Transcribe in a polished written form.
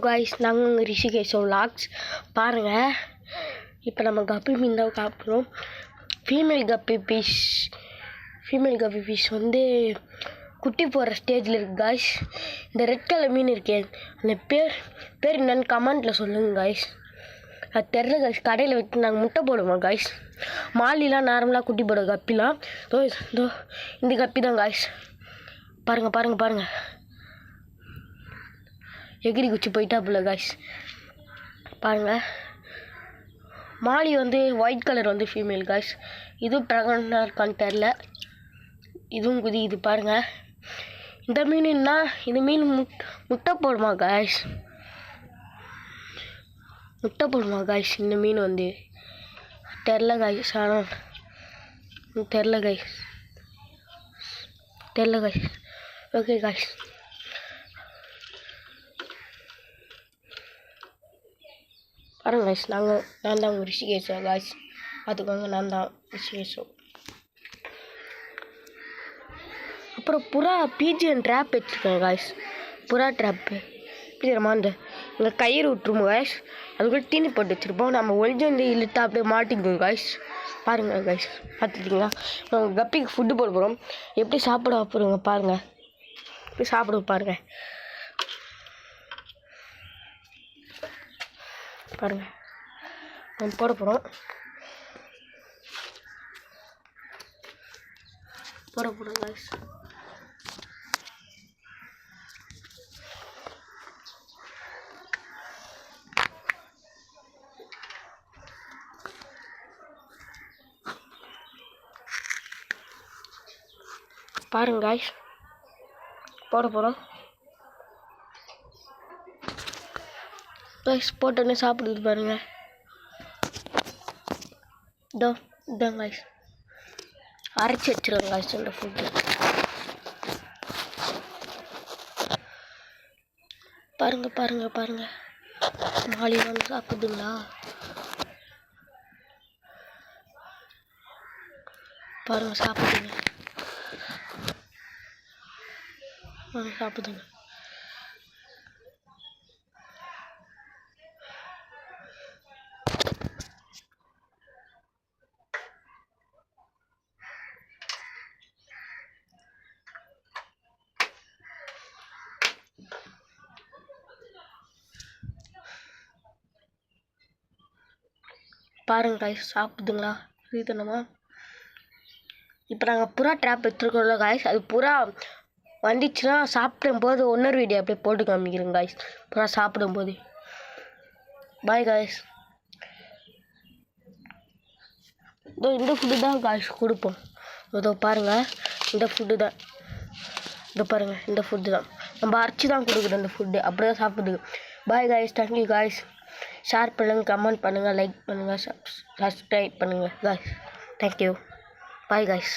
Guys, நாங்கள் உங்கள் Rishikesh vlogs. பாருங்கள், இப்போ நம்ம கப்பி மீன் தான் சாப்பிட்றோம். ஃபீமேல் கப்பி ஃபிஷ் வந்து குட்டி போடுற ஸ்டேஜில் இருக்குது காய்ஸ். இந்த ரெட் கலர் மீன் இருக்கே, அந்த பேர் என்னென்னு கமெண்ட்டில் சொல்லுங்கள் காய்ஸ். அது தெரில காய்ஸ். கடையில் வச்சு நாங்கள் முட்டை போடுவோம் காய்ஸ். மாலிலாம் நார்மலாக குட்டி போடுற கப்பிலாம் இதோ இந்த கப்பி தான் காய்ஸ். பாருங்கள் எகிரி குச்சி போயிட்டாப்புல காய்ஸ். பாருங்கள், மாலி வந்து ஒயிட் கலர் வந்து ஃபீமேல் காய்ஸ். இதுவும் ப்ரெக்னெண்ட்டாக இருக்கான்னு தெரில. இதுவும் குதி. இது பாருங்கள், இந்த மீனுன்னா இந்த மீன் முட்டை போடுமா காய்ஸ். இந்த மீன் வந்து தெரில காய்ஸ். ஆனால் தெரில காய்ஸ். ஓகே காய்ஸ், பாருங்க காய்ஸ். நான் தான் உங்கள் ரிஷிகேஷோ காய்ஸ். பார்த்துக்கோங்க, நான் தான் ரிஷிகேஷோ. அப்புறம் புறா பிஜிஎன் ட்ராப் வச்சுருக்கேன் காய்ஸ். புறா ட்ராப்பு தெரியுமா, இங்கே கயிறு விட்டுருமோ காய்ஸ். அதுக்குள்ளே தீனி போட்டு வச்சுருப்போம். நம்ம ஒழிஞ்சு வந்து இழுத்தா அப்படியே மாட்டிக்குவோம் காய்ஸ். பாருங்கள் காய்ஸ், பார்த்துட்டிங்களா? நம்ம கப்பிக்கு ஃபுட்டு போட போகிறோம். எப்படி சாப்பிட போகிறோங்க பாருங்கள். எப்படி சாப்பிட பாருங்கள். நம்ம போட போகிறோம் காய்ஸ். பாருங்க காய்ஸ், போட போகிறோம் காய்ஸ். போட்டோன்னே சாப்பிடுது பாருங்க. இதான் காய்ஸ், அரைச்சி வச்சிருவோம் காய்ஸ் இந்த ஃபுட்டு. பாருங்க மாலி வந்து சாப்பிடுதுங்களா? பாருங்க, சாப்பிடுங்க. பாருங்க காய்ஸ், சாப்பிடுதுங்களா? இதுதானமா. இப்போ நாங்கள் புறா ட்ராப் எடுத்துருக்கோம்ல காய்ஸ். அது புறா வந்துச்சுன்னா சாப்பிடும் போது இன்னொரு வீடியோ அப்படியே போட்டு காமிக்கிறேன் காய்ஸ். புறா சாப்பிடும்போது. Bye guys. இந்த ஃபுட்டு தான் காய்ஸ் கொடுப்போம். இதோ பாருங்கள், இந்த ஃபுட்டு தான். இதோ பாருங்கள், இந்த ஃபுட்டு தான் நம்ம அரைச்சி தான் கொடுக்குறோம். இந்த ஃபுட்டு அப்படி தான் சாப்பிடுது. Bye guys, thank you guys. Share பண்ணுங்கள், கமெண்ட் பண்ணுங்கள், லைக் பண்ணுங்கள், சப்ஸ்கிரைப் பண்ணுங்கள் காய்ஸ். தேங்க்யூ. Bye guys.